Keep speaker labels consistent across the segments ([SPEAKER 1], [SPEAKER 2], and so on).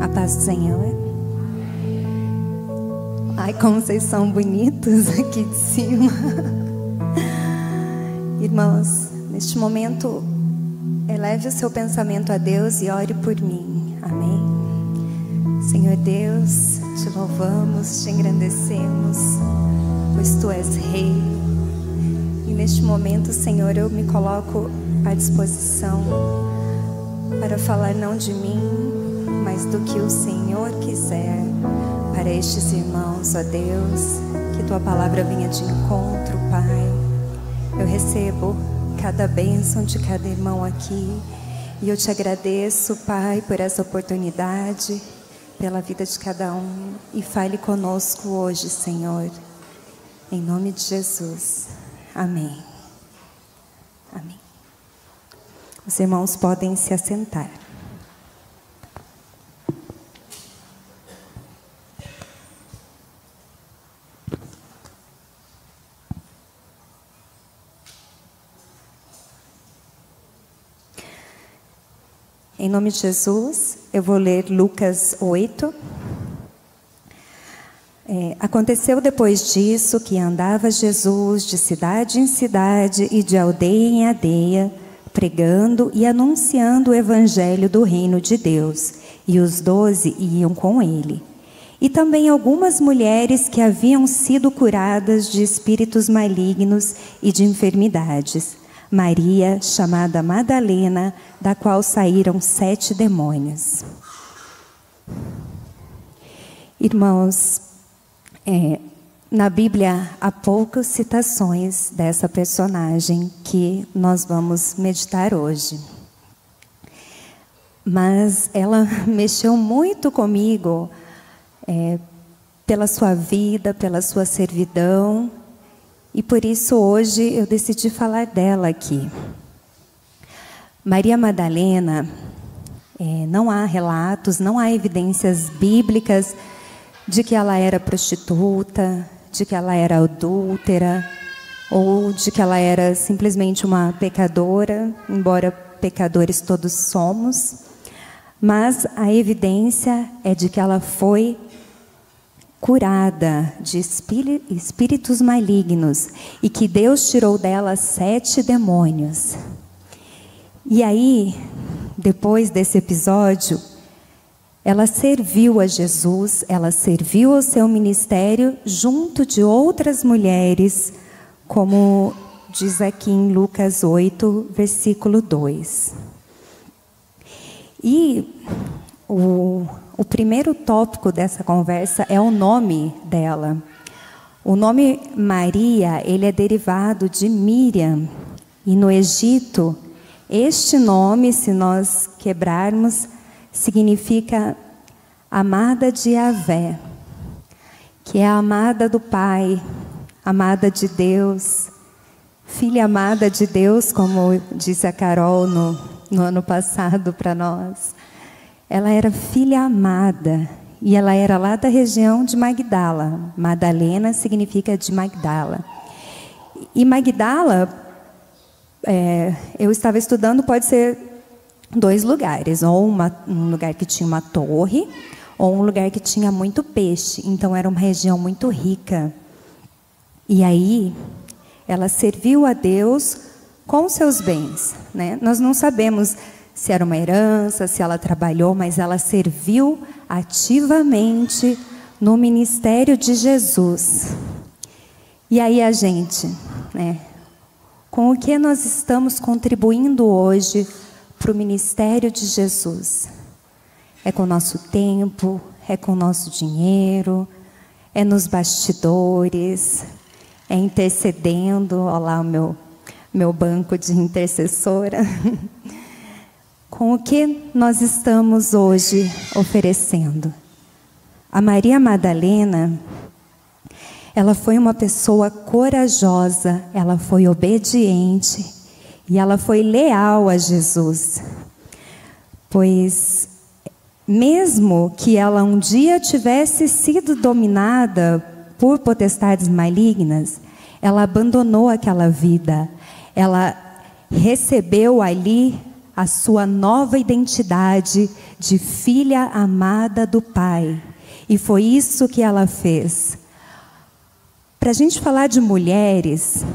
[SPEAKER 1] A paz do Senhor. Ai, como vocês são bonitos aqui de cima. Irmãos, neste momento, eleve o seu pensamento a Deus e ore por mim. Amém? Senhor Deus, te louvamos, te engrandecemos, pois Tu és Rei. E neste momento, Senhor, eu me coloco à disposição para falar não de mim, mas do que o Senhor quiser para estes irmãos, ó Deus. Que Tua palavra venha de encontro, Pai. Eu recebo cada bênção de cada irmão aqui e eu te agradeço, Pai, por essa oportunidade, pela vida de cada um, e fale conosco hoje, Senhor, em nome de Jesus. Amém. Amém. Os irmãos podem se assentar. Em nome de Jesus, eu vou ler Lucas 8. Aconteceu depois disso que andava Jesus de cidade em cidade e de aldeia em aldeia, pregando e anunciando o evangelho do reino de Deus, e os 12 iam com ele. E também algumas mulheres que haviam sido curadas de espíritos malignos e de enfermidades. Maria, chamada Madalena, da qual saíram 7 demônios. Irmãos, na Bíblia há poucas citações dessa personagem que nós vamos meditar hoje. Mas ela mexeu muito comigo pela sua vida, pela sua servidão, e por isso hoje eu decidi falar dela aqui. Maria Madalena, não há relatos, não há evidências bíblicas de que ela era prostituta, de que ela era adúltera, ou de que ela era simplesmente uma pecadora, embora pecadores todos somos. Mas a evidência é de que ela foi curada de espíritos malignos e que Deus tirou dela 7 demônios. E aí, depois desse episódio, ela serviu a Jesus, ela serviu ao seu ministério junto de outras mulheres, como diz aqui em Lucas 8, versículo 2. E o primeiro tópico dessa conversa é o nome dela. O nome Maria, ele é derivado de Miriam. E no Egito, este nome, se nós quebrarmos, significa amada de Yahvé, que é a amada do Pai, amada de Deus, filha amada de Deus, como disse a Carol no ano passado para nós. Ela era filha amada e ela era lá da região de Magdala. Madalena significa de Magdala. E Magdala, eu estava estudando, pode ser 2 lugares, ou um lugar que tinha uma torre, ou um lugar que tinha muito peixe. Então era uma região muito rica. E aí ela serviu a Deus com seus bens, né? Nós não sabemos se era uma herança, se ela trabalhou, mas ela serviu ativamente no ministério de Jesus. E aí a gente, né, com o que nós estamos contribuindo hoje para o ministério de Jesus? É com o nosso tempo, é com o nosso dinheiro, é nos bastidores, é intercedendo. Olha lá o meu banco de intercessora. Com o que nós estamos hoje oferecendo? A Maria Madalena, ela foi uma pessoa corajosa, ela foi obediente e ela foi leal a Jesus. Pois, mesmo que ela um dia tivesse sido dominada por potestades malignas, ela abandonou aquela vida. Ela recebeu ali a sua nova identidade de filha amada do Pai. E foi isso que ela fez. Para a gente falar de mulheres,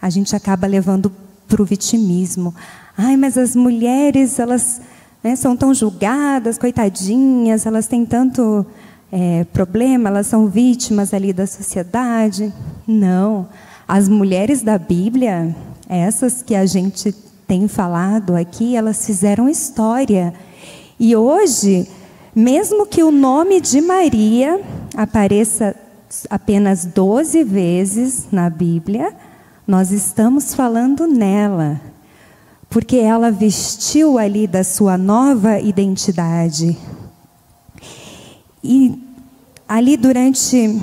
[SPEAKER 1] a gente acaba levando para o vitimismo. Ai, mas as mulheres, elas, né, são tão julgadas, coitadinhas, elas têm tanto problema, elas são vítimas ali da sociedade. Não. As mulheres da Bíblia, essas que a gente tem falado aqui, elas fizeram história. E hoje, mesmo que o nome de Maria apareça apenas 12 vezes na Bíblia, nós estamos falando nela, porque ela vestiu ali da sua nova identidade. E ali durante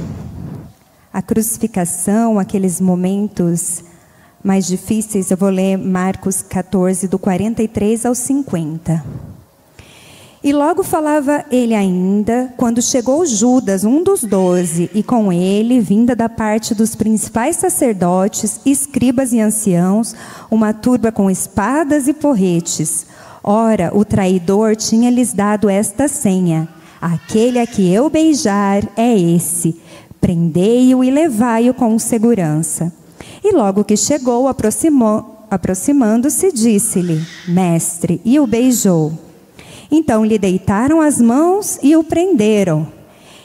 [SPEAKER 1] a crucificação, aqueles momentos mais difíceis, eu vou ler Marcos 14, do 43 ao 50. E logo falava ele ainda, quando chegou Judas, um dos 12, e com ele, vinda da parte dos principais sacerdotes, escribas e anciãos, uma turba com espadas e porretes. Ora, o traidor tinha-lhes dado esta senha: aquele a que eu beijar é esse, prendei-o e levai-o com segurança. E logo que chegou, aproximando-se, disse-lhe: Mestre, e o beijou. Então lhe deitaram as mãos e o prenderam.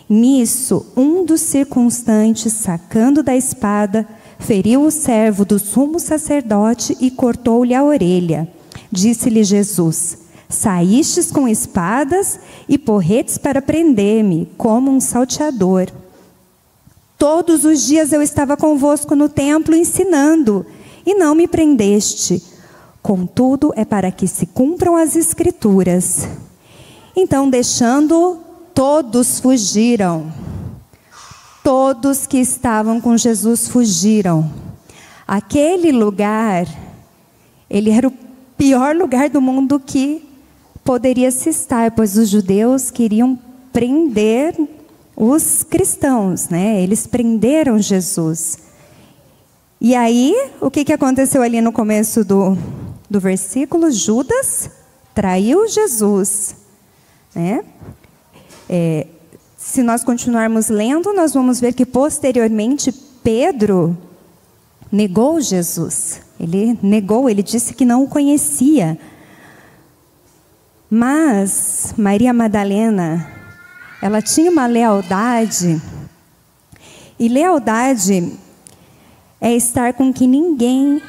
[SPEAKER 1] Nisso, um dos circunstantes, sacando da espada, feriu o servo do sumo sacerdote e cortou-lhe a orelha. Disse-lhe Jesus: Saístes com espadas e porretes para prender-me, como um salteador. Todos os dias eu estava convosco no templo ensinando, e não me prendeste. Contudo, é para que se cumpram as Escrituras. Então, deixando, todos fugiram. Todos que estavam com Jesus fugiram. Aquele lugar, ele era o pior lugar do mundo que poderia se estar, pois os judeus queriam prender os cristãos, né? Eles prenderam Jesus. E aí, o que aconteceu ali no começo do versículo? Judas traiu Jesus, né? Se nós continuarmos lendo, nós vamos ver que posteriormente Pedro negou Jesus. Ele negou, ele disse que não o conhecia. Mas Maria Madalena, ela tinha uma lealdade, e lealdade é estar com quem ninguém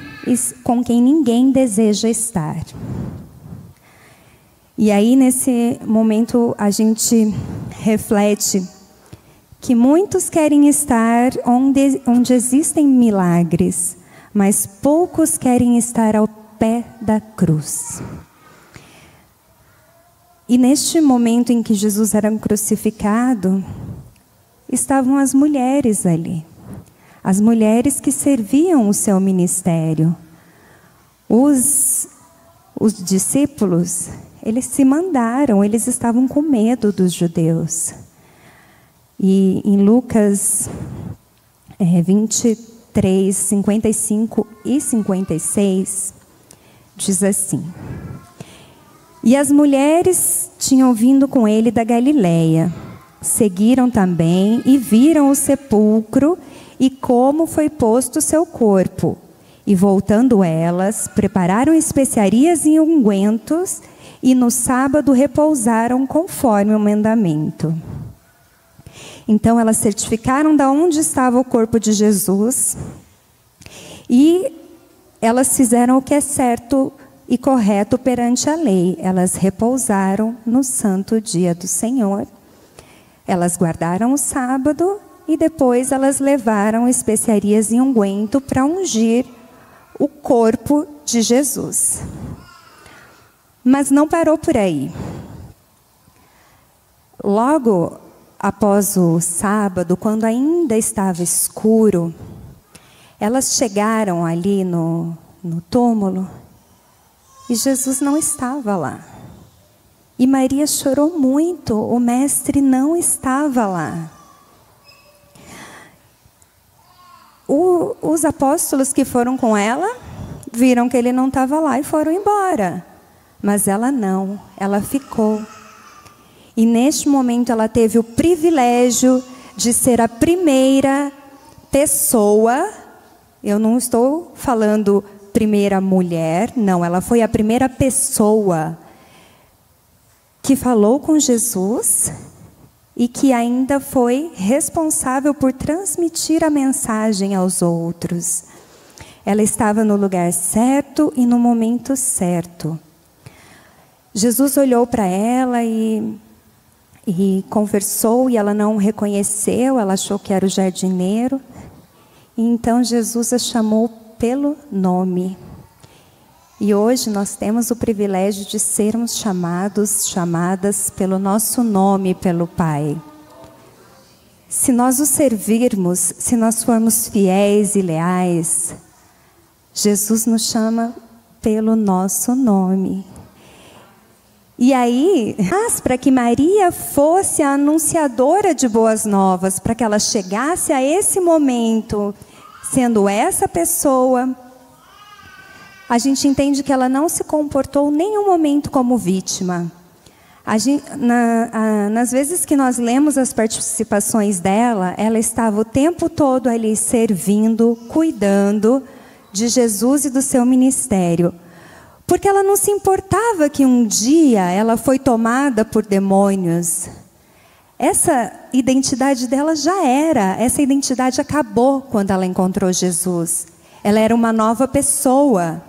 [SPEAKER 1] deseja estar. E aí, nesse momento, a gente reflete que muitos querem estar onde existem milagres, mas poucos querem estar ao pé da cruz. E neste momento em que Jesus era crucificado, estavam as mulheres ali. As mulheres que serviam o seu ministério. Os discípulos, eles se mandaram, eles estavam com medo dos judeus. E em Lucas 23, 55 e 56, diz assim: E as mulheres tinham vindo com ele da Galileia. Seguiram também e viram o sepulcro e como foi posto o seu corpo. E voltando elas, prepararam especiarias e ungüentos, e no sábado repousaram conforme o mandamento. Então elas certificaram de onde estava o corpo de Jesus, e elas fizeram o que é certo e correto perante a lei. Elas repousaram no santo dia do Senhor. Elas guardaram o sábado e depois elas levaram especiarias e unguento para ungir o corpo de Jesus. Mas não parou por aí. Logo após o sábado, quando ainda estava escuro, elas chegaram ali no túmulo e Jesus não estava lá. E Maria chorou muito, o mestre não estava lá. Os apóstolos que foram com ela viram que ele não estava lá e foram embora. Mas ela não, ela ficou. E neste momento ela teve o privilégio de ser a primeira pessoa, eu não estou falando primeira mulher, não, ela foi a primeira pessoa que falou com Jesus e que ainda foi responsável por transmitir a mensagem aos outros. Ela estava no lugar certo e no momento certo. Jesus olhou para ela e conversou, e ela não reconheceu, ela achou que era o jardineiro. E então Jesus a chamou pelo nome. E hoje nós temos o privilégio de sermos chamadas pelo nosso nome, pelo Pai. Se nós o servirmos, se nós formos fiéis e leais, Jesus nos chama pelo nosso nome. E aí, para que Maria fosse a anunciadora de boas novas, para que ela chegasse a esse momento, sendo essa pessoa, a gente entende que ela não se comportou em nenhum momento como vítima. Nas vezes que nós lemos as participações dela, ela estava o tempo todo ali servindo, cuidando de Jesus e do seu ministério. Porque ela não se importava que um dia ela foi tomada por demônios. Essa identidade dela já era, essa identidade acabou quando ela encontrou Jesus. Ela era uma nova pessoa.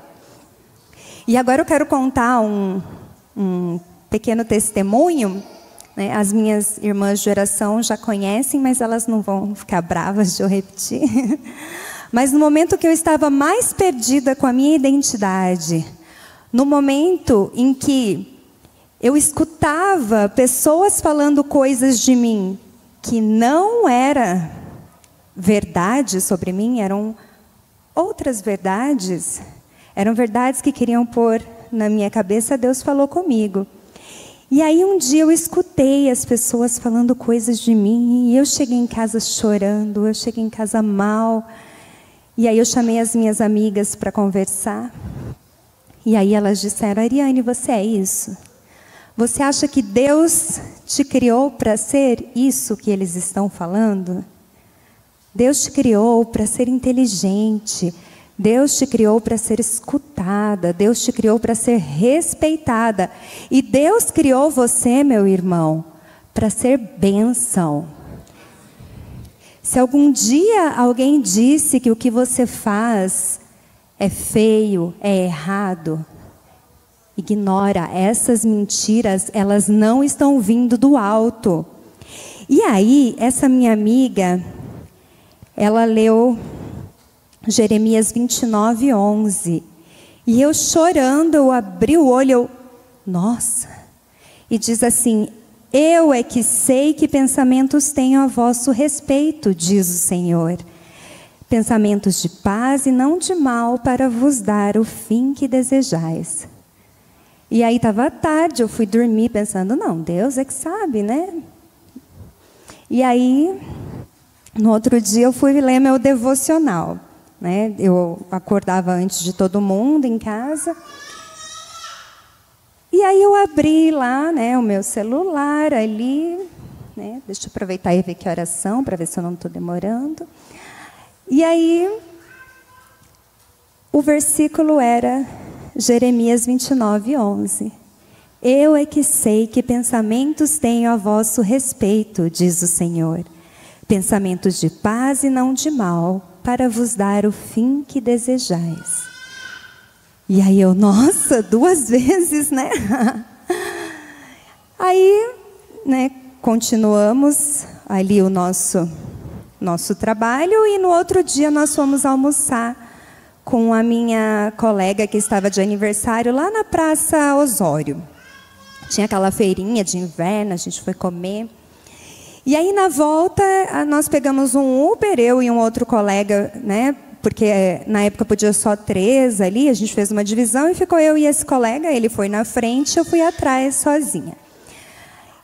[SPEAKER 1] E agora eu quero contar um pequeno testemunho, né? As minhas irmãs de oração já conhecem, mas elas não vão ficar bravas de eu repetir. Mas no momento que eu estava mais perdida com a minha identidade, no momento em que eu escutava pessoas falando coisas de mim que não era verdade sobre mim, eram outras verdades, eram verdades que queriam pôr na minha cabeça, Deus falou comigo. E aí um dia eu escutei as pessoas falando coisas de mim, e eu cheguei em casa chorando, eu cheguei em casa mal, e aí eu chamei as minhas amigas para conversar. E aí elas disseram: Ariane, você é isso? Você acha que Deus te criou para ser isso que eles estão falando? Deus te criou para ser inteligente. Deus te criou para ser escutada. Deus te criou para ser respeitada. E Deus criou você, meu irmão, para ser bênção. Se algum dia alguém disse que o que você faz é feio, é errado, ignora. Essas mentiras, elas não estão vindo do alto. E aí, essa minha amiga, ela leu Jeremias 29:11. E eu chorando, eu abri o olho, nossa. E diz assim: eu é que sei que pensamentos tenho a vosso respeito, diz o Senhor. Pensamentos de paz e não de mal, para vos dar o fim que desejais. E aí estava tarde, eu fui dormir pensando, não, Deus é que sabe, né? E aí, no outro dia eu fui ler meu devocional, né? Eu acordava antes de todo mundo em casa. E aí eu abri lá, né, o meu celular ali, né? Deixa eu aproveitar e ver que horas são, para ver se eu não estou demorando. E aí, o versículo era Jeremias 29:11. Eu é que sei que pensamentos tenho a vosso respeito, diz o Senhor. Pensamentos de paz e não de mal, para vos dar o fim que desejais. E aí eu, nossa, 2 vezes, né? Aí, né, continuamos ali o nosso trabalho, e no outro dia nós fomos almoçar com a minha colega que estava de aniversário lá na Praça Osório. Tinha aquela feirinha de inverno, a gente foi comer. E aí na volta nós pegamos um Uber, eu e um outro colega, né? Porque na época podia só 3 ali, a gente fez uma divisão e ficou eu e esse colega, ele foi na frente, eu fui atrás sozinha.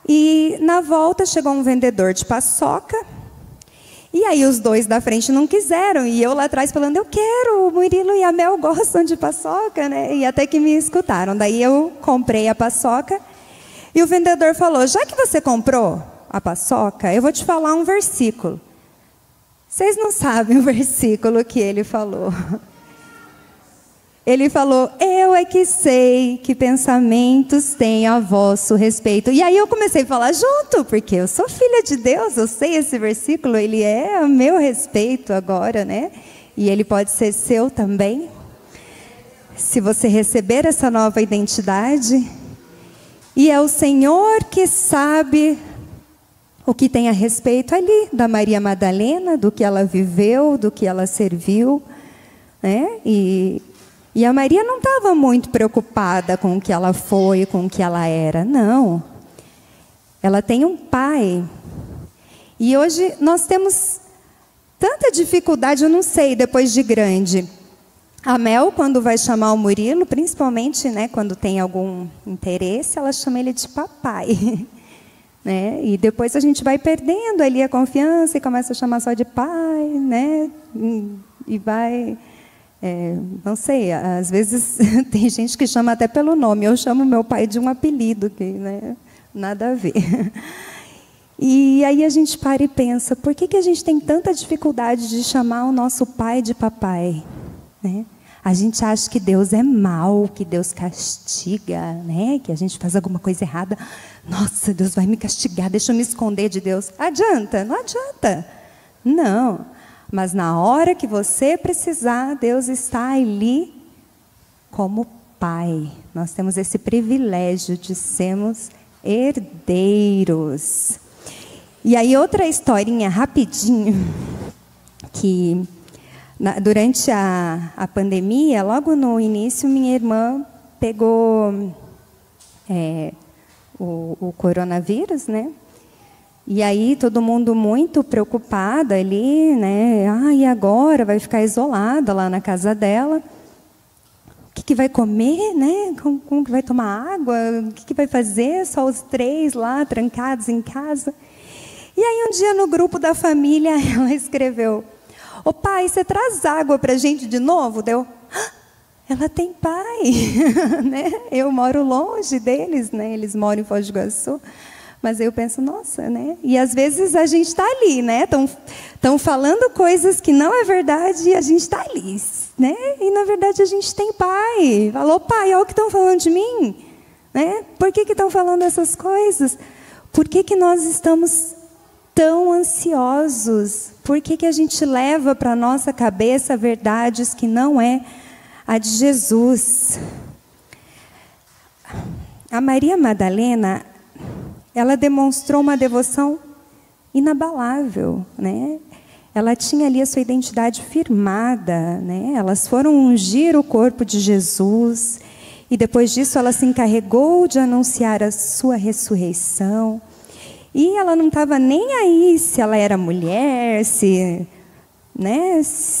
[SPEAKER 1] E na volta chegou um vendedor de paçoca. E aí os dois da frente não quiseram, e eu lá atrás falando, eu quero, o Murilo e a Mel gostam de paçoca, né? E até que me escutaram. Daí eu comprei a paçoca, e o vendedor falou, já que você comprou a paçoca, eu vou te falar um versículo. Vocês não sabem o versículo que ele falou. Ele falou, eu é que sei que pensamentos têm a vosso respeito. E aí eu comecei a falar junto, porque eu sou filha de Deus, eu sei esse versículo, ele é a meu respeito agora, né? E ele pode ser seu também. Se você receber essa nova identidade. E é o Senhor que sabe o que tem a respeito ali da Maria Madalena, do que ela viveu, do que ela serviu, né? E a Maria não estava muito preocupada com o que ela foi, com o que ela era, não. Ela tem um pai. E hoje nós temos tanta dificuldade, eu não sei, depois de grande. A Mel, quando vai chamar o Murilo, principalmente, né, quando tem algum interesse, ela chama ele de papai. Né? E depois a gente vai perdendo ali a confiança e começa a chamar só de pai, né? E vai... não sei, às vezes tem gente que chama até pelo nome. Eu chamo meu pai de um apelido, que, né, nada a ver. E aí a gente para e pensa, por que a gente tem tanta dificuldade de chamar o nosso pai de papai? Né? A gente acha que Deus é mau, que Deus castiga, né? Que a gente faz alguma coisa errada. Nossa, Deus vai me castigar, deixa eu me esconder de Deus. Adianta? Não adianta. Não. Mas na hora que você precisar, Deus está ali como Pai. Nós temos esse privilégio de sermos herdeiros. E aí outra historinha rapidinho, que durante a pandemia, logo no início, minha irmã pegou o coronavírus, né? E aí todo mundo muito preocupado ali, né? E agora vai ficar isolada lá na casa dela. O que vai comer, né? Como que vai tomar água? O que vai fazer? Só os três lá, trancados em casa. E aí um dia no grupo da família, ela escreveu, ô pai, você traz água para a gente de novo? Deu, ela tem pai. Né? Eu moro longe deles, né? Eles moram em Foz do Iguaçu. Mas eu penso, nossa, né? E às vezes a gente está ali, né? Estão falando coisas que não é verdade e a gente está ali, né? E na verdade a gente tem pai. Falou, pai, olha o que estão falando de mim. Né? Por que estão falando essas coisas? Por que nós estamos tão ansiosos? Por que a gente leva para a nossa cabeça verdades que não é a de Jesus? A Maria Madalena, ela demonstrou uma devoção inabalável, né? Ela tinha ali a sua identidade firmada, né? Elas foram ungir o corpo de Jesus e depois disso ela se encarregou de anunciar a sua ressurreição. E ela não estava nem aí se ela era mulher, se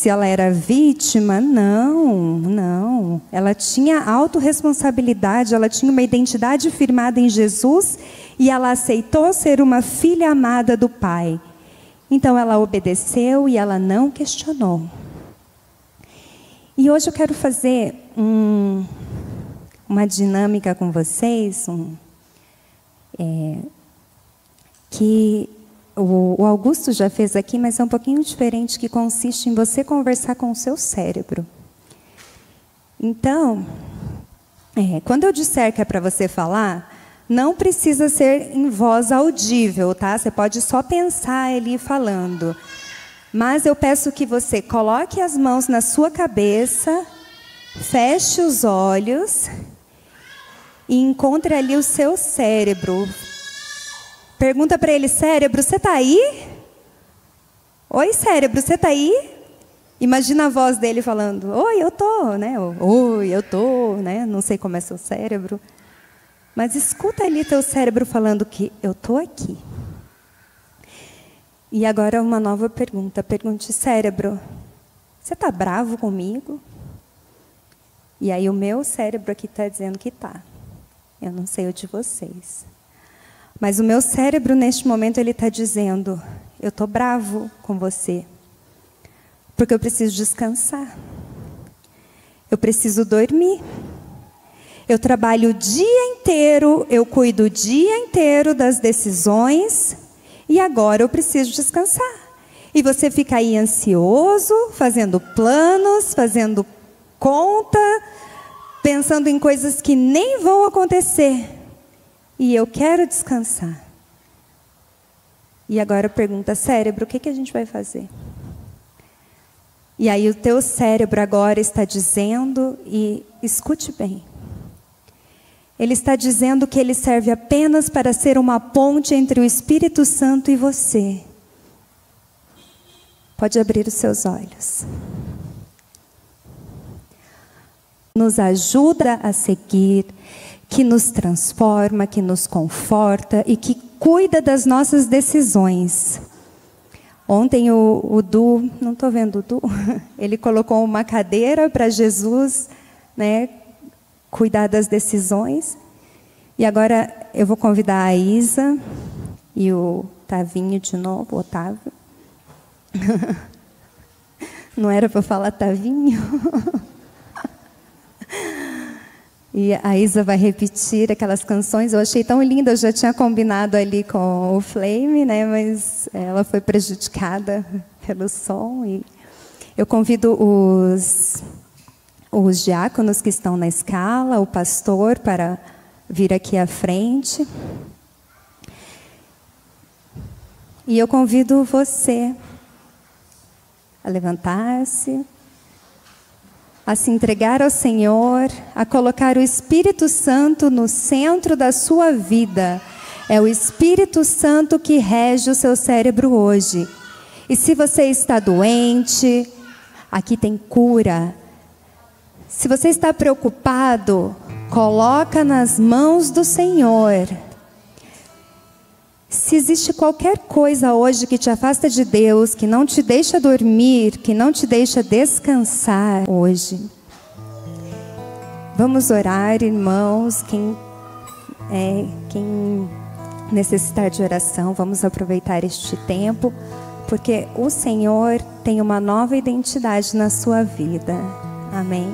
[SPEAKER 1] ela era vítima. Não. Ela tinha autorresponsabilidade, ela tinha uma identidade firmada em Jesus e ela aceitou ser uma filha amada do Pai. Então ela obedeceu e ela não questionou. E hoje eu quero fazer uma dinâmica com vocês, que o Augusto já fez aqui, mas é um pouquinho diferente, que consiste em você conversar com o seu cérebro. Então, quando eu disser que é para você falar, não precisa ser em voz audível, tá? Você pode só pensar ali falando. Mas eu peço que você coloque as mãos na sua cabeça, feche os olhos e encontre ali o seu cérebro. Pergunta para ele, cérebro, você está aí? Oi, cérebro, você está aí? Imagina a voz dele falando, oi, eu tô, né? Oi, eu tô, né? Não sei como é seu cérebro. Mas escuta ali teu cérebro falando que eu tô aqui. E agora uma nova pergunta. Pergunte, cérebro, você está bravo comigo? E aí o meu cérebro aqui está dizendo que tá. Eu não sei o de vocês. Mas o meu cérebro, neste momento, ele está dizendo, eu estou bravo com você, porque eu preciso descansar. Eu preciso dormir. Eu trabalho o dia inteiro, eu cuido o dia inteiro das decisões e agora eu preciso descansar. E você fica aí ansioso, fazendo planos, fazendo conta, pensando em coisas que nem vão acontecer. E eu quero descansar. E agora pergunta, cérebro, o que a gente vai fazer? E aí o teu cérebro agora está dizendo, e escute bem, ele está dizendo que ele serve apenas para ser uma ponte entre o Espírito Santo e você. Pode abrir os seus olhos. Nos ajuda a seguir, que nos transforma, que nos conforta e que cuida das nossas decisões. Ontem o Du, não estou vendo o Du, ele colocou uma cadeira para Jesus, né, cuidar das decisões. E agora eu vou convidar a Isa e o Tavinho de novo, o Otávio. Não era para falar Tavinho? E a Isa vai repetir aquelas canções. Eu achei tão linda, eu já tinha combinado ali com o Flame, né? Mas ela foi prejudicada pelo som. E eu convido os diáconos que estão na escala, o pastor, para vir aqui à frente. E eu convido você a levantar-se, a se entregar ao Senhor, a colocar o Espírito Santo no centro da sua vida. É o Espírito Santo que rege o seu cérebro hoje. E se você está doente, aqui tem cura. Se você está preocupado, coloca nas mãos do Senhor. Se existe qualquer coisa hoje que te afasta de Deus, que não te deixa dormir, que não te deixa descansar hoje, vamos orar, irmãos. Quem necessitar de oração, vamos aproveitar este tempo, porque o Senhor tem uma nova identidade na sua vida. Amém?